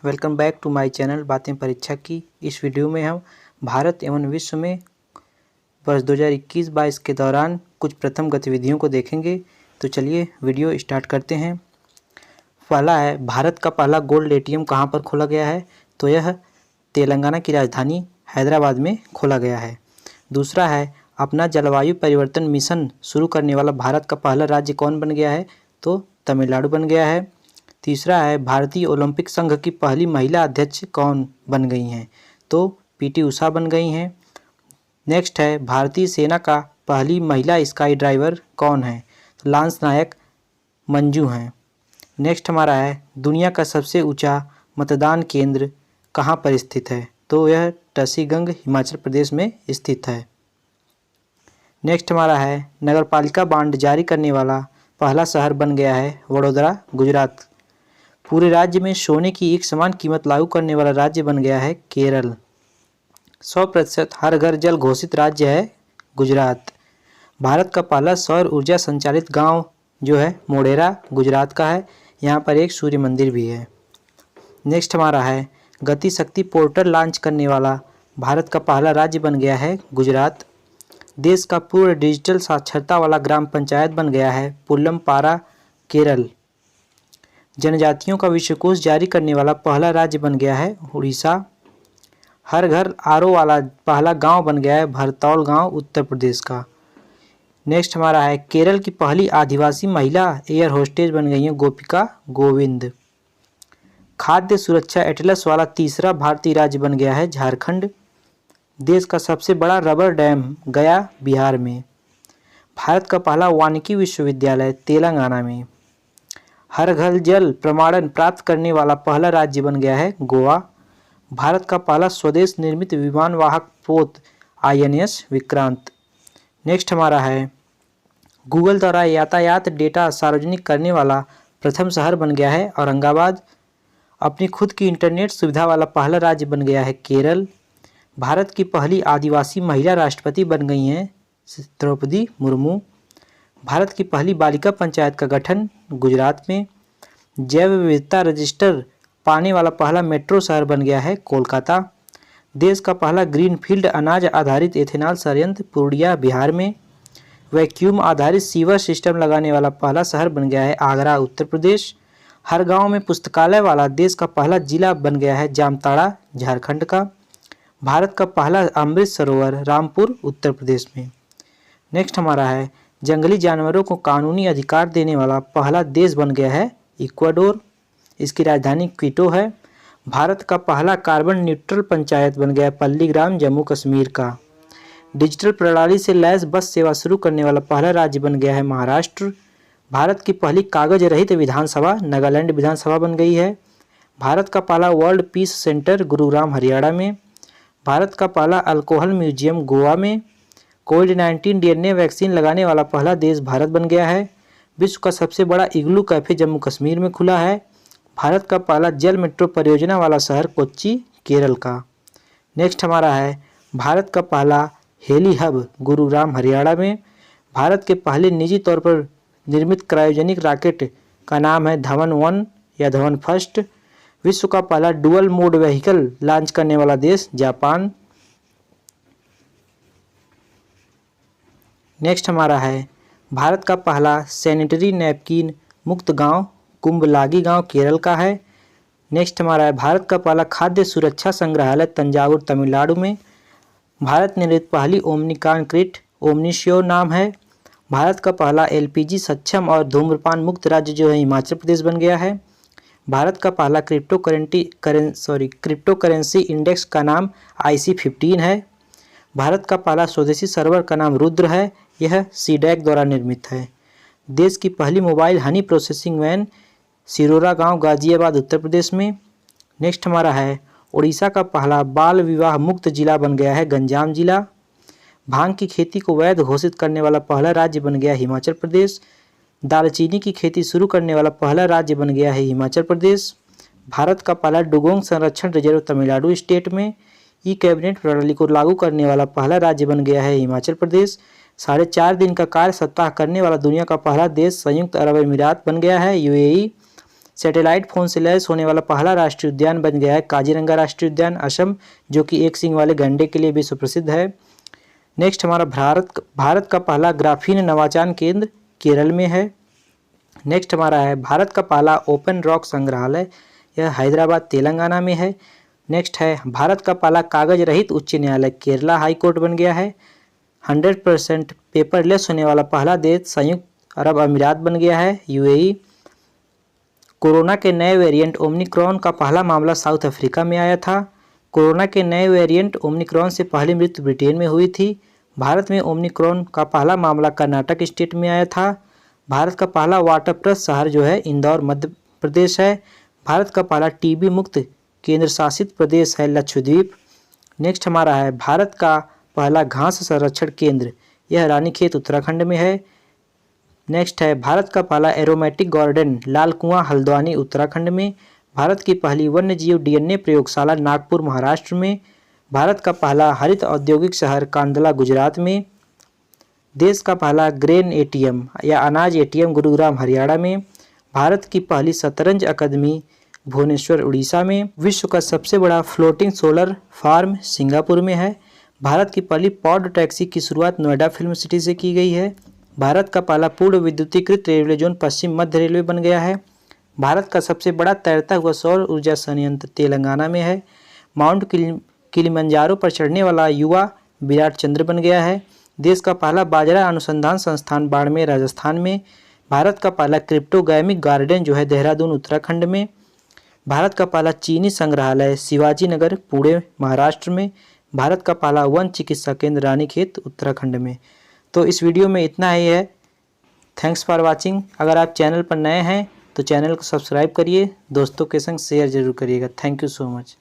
Welcome back to my channel बातें परीक्षा की। इस वीडियो में हम भारत एवं विश्व में वर्ष 2021-22 के दौरान कुछ प्रथम गतिविधियों को देखेंगे। तो चलिए वीडियो स्टार्ट करते हैं। पहला है, भारत का पहला गोल्ड एटीएम कहाँ पर खोला गया है? तो यह तेलंगाना की राजधानी हैदराबाद में खोला गया है। दूसरा है, अपना जलवायु परिवर्तन मिशन शुरू करने वाला भारत का पहला राज्य कौन बन गया है? तो तमिलनाडु बन गया है। तीसरा है, भारतीय ओलंपिक संघ की पहली महिला अध्यक्ष कौन बन गई हैं? तो पीटी उषा बन गई हैं। नेक्स्ट है, भारतीय सेना का पहली महिला स्काई ड्राइवर कौन है? तो लांस नायक मंजू हैं। नेक्स्ट हमारा है, दुनिया का सबसे ऊंचा मतदान केंद्र कहाँ पर स्थित है? तो यह टसीगंग हिमाचल प्रदेश में स्थित है। नेक्स्ट हमारा है, नगरपालिका बांड जारी करने वाला पहला शहर बन गया है वडोदरा, गुजरात। पूरे राज्य में सोने की एक समान कीमत लागू करने वाला राज्य बन गया है केरल। 100% हर घर जल घोषित राज्य है गुजरात। भारत का पहला सौर ऊर्जा संचालित गांव जो है मोढेरा, गुजरात का है। यहाँ पर एक सूर्य मंदिर भी है। नेक्स्ट हमारा है, गति शक्ति पोर्टल लॉन्च करने वाला भारत का पहला राज्य बन गया है गुजरात। देश का पूर्ण डिजिटल साक्षरता वाला ग्राम पंचायत बन गया है पुल्लमपारा, केरल। जनजातियों का विश्वकोश जारी करने वाला पहला राज्य बन गया है उड़ीसा। हर घर आरओ वाला पहला गांव बन गया है भरतौल गांव, उत्तर प्रदेश का। नेक्स्ट हमारा है, केरल की पहली आदिवासी महिला एयर होस्टेज बन गई है गोपिका गोविंद। खाद्य सुरक्षा एटलस वाला तीसरा भारतीय राज्य बन गया है झारखंड। देश का सबसे बड़ा रबर डैम गया, बिहार में। भारत का पहला वानिकी विश्वविद्यालय तेलंगाना में। हर घर जल प्रमाणन प्राप्त करने वाला पहला राज्य बन गया है गोवा। भारत का पहला स्वदेश निर्मित विमान वाहक पोत INS विक्रांत। नेक्स्ट हमारा है, गूगल द्वारा यातायात डेटा सार्वजनिक करने वाला प्रथम शहर बन गया है औरंगाबाद। अपनी खुद की इंटरनेट सुविधा वाला पहला राज्य बन गया है केरल। भारत की पहली आदिवासी महिला राष्ट्रपति बन गई हैं द्रौपदी मुर्मू। भारत की पहली बालिका पंचायत का गठन गुजरात में। जैव विविधता रजिस्टर पाने वाला पहला मेट्रो शहर बन गया है कोलकाता। देश का पहला ग्रीनफील्ड अनाज आधारित एथेनॉल संयंत्र पूर्णिया, बिहार में। वैक्यूम आधारित सीवर सिस्टम लगाने वाला पहला शहर बन गया है आगरा, उत्तर प्रदेश। हर गांव में पुस्तकालय वाला देश का पहला जिला बन गया है जामताड़ा, झारखंड का। भारत का पहला अमृत सरोवर रामपुर, उत्तर प्रदेश में। नेक्स्ट हमारा है, जंगली जानवरों को कानूनी अधिकार देने वाला पहला देश बन गया है इक्वाडोर। इसकी राजधानी क्विटो है। भारत का पहला कार्बन न्यूट्रल पंचायत बन गया पल्लीग्राम, जम्मू कश्मीर का। डिजिटल प्रणाली से लैस बस सेवा शुरू करने वाला पहला राज्य बन गया है महाराष्ट्र। भारत की पहली कागज रहित विधानसभा नागालैंड विधानसभा बन गई है। भारत का पहला world peace centre Gurugram, Haryana में। भारत का पहला अल्कोहल म्यूजियम गोवा में। कोविड-19 DNA वैक्सीन लगाने वाला पहला देश भारत बन गया है। विश्व का सबसे बड़ा इग्लू कैफे जम्मू कश्मीर में खुला है। भारत का पहला जल मेट्रो परियोजना वाला शहर कोच्चि, केरल का। नेक्स्ट हमारा है, भारत का पहला हेली हब गुरुग्राम, हरियाणा में। भारत के पहले निजी तौर पर निर्मित क्रायोजेनिक रॉकेट का नाम है धवन 1 या धवन फर्स्ट। विश्व का पहला डुअल मोड व्हीकल लॉन्च करने वाला देश जापान। नेक्स्ट हमारा है, भारत का पहला सैनिटरी नैपकिन मुक्त गांव कुंभलागी गांव, केरल का है। नेक्स्ट हमारा है, भारत का पहला खाद्य सुरक्षा संग्रहालय तंजावुर, तमिलनाडु में। भारत निर्मित पहली ओमनिकॉन क्रिट ओमनिश्योर नाम है। भारत का पहला LPG सक्षम और धूम्रपान मुक्त राज्य जो है हिमाचल प्रदेश बन गया है। भारत का पहला क्रिप्टो करेंसी इंडेक्स का नाम IC15 है। भारत का पहला स्वदेशी सर्वर का नाम रुद्र है। यह CDAC द्वारा निर्मित है। देश की पहली mobile honey processing van Sirora गांव, गाजियाबाद, उत्तर प्रदेश में। नेक्स्ट हमारा है, उड़ीसा का पहला बाल विवाह मुक्त जिला बन गया है गंजाम जिला। भांग की खेती को वैध घोषित करने वाला पहला राज्य बन गया हिमाचल प्रदेश। दालचीनी की खेती शुरू करने वाला पहला राज्य बन गया है हिमाचल प्रदेश। भारत का पहला डुगोंग संरक्षण रिजर्व तमिलनाडु स्टेट में। कैबिनेट प्रणाली को लागू करने वाला पहला राज्य बन गया है हिमाचल प्रदेश। 4.5 दिन का कार्य सप्ताह करने वाला दुनिया का पहला देश संयुक्त अरब अमीरात बन गया है UAE। सैटेलाइट फोन से लैस होने वाला पहला राष्ट्रीय उद्यान बन गया है काजीरंगा राष्ट्रीय उद्यान असम, जो कि एक सींग वाले गैंडे के लिए विश्व प्रसिद्ध है। नेक्स्ट हमारा भारत का पहला ग्राफीन नवाचार केंद्र केरल में है। नेक्स्ट हमारा है भारत का पहला ओपन रॉक संग्रहालय, यह हैदराबाद तेलंगाना में है। नेक्स्ट है भारत का पहला कागज रहित उच्च न्यायालय केरला हाई कोर्ट बन गया है। 100% पेपरलेस होने वाला पहला देश संयुक्त अरब अमीरात बन गया है यूएई। कोरोना के नए वेरिएंट ओमिक्रॉन का पहला मामला साउथ अफ्रीका में आया था। कोरोना के नए वेरिएंट ओमिक्रॉन से पहली मृत्यु ब्रिटेन में हुई थी। भारत में ओमिक्रॉन का पहला मामला कर्नाटक स्टेट में आया था। भारत का पहला वाटरप्रूफ शहर जो है इंदौर मध्य प्रदेश है। भारत का पहला टीबी मुक्त केंद्र शासित प्रदेश है लक्षद्वीप। नेक्स्ट हमारा है भारत का पहला घास संरक्षण केंद्र, यह रानीखेत उत्तराखंड में है। नेक्स्ट है भारत का पहला एरोमेटिक गार्डन लाल कुआं हल्द्वानी उत्तराखंड में। भारत की पहली वन्यजीव डीएनए प्रयोगशाला नागपुर महाराष्ट्र में। भारत का पहला हरित औद्योगिक शहर कांडला गुजरात में। देश का पहला ग्रेन एटीएम या अनाज एटीएम गुरुग्राम हरियाणा में। भारत की पहली शतरंज अकादमी भुवनेश्वर उड़ीसा में। विश्व का सबसे बड़ा फ्लोटिंग सोलर फार्म सिंगापुर में है। भारत की पहली पॉड टैक्सी की शुरुआत नोएडा फिल्म सिटी से की गई है। भारत का पहला पूर्ण विद्युतीकृत रेलवे जोन पश्चिम मध्य रेलवे बन गया है। भारत का सबसे बड़ा तैरता हुआ सौर ऊर्जा संयंत्र तेलंगाना में है। माउंट किलिमंजारो पर चढ़ने वाला युवा विराट चंद्र बन गया है। देश का पहला बाजरा अनुसंधान संस्थान बाड़मेर राजस्थान में। भारत का पहला क्रिप्टोगैमिक गार्डन जो है देहरादून उत्तराखंड में। भारत का पहला चीनी संग्रहालय शिवाजी नगर पुणे महाराष्ट्र में। भारत का पहला वन चिकित्सा केंद्र रानीखेत उत्तराखंड में। तो इस वीडियो में इतना ही है। Thanks for watching. अगर आप चैनल पर नए हैं तो चैनल को सब्सक्राइब करिए, दोस्तों के संग शेयर जरूर करिएगा। Thank you so much.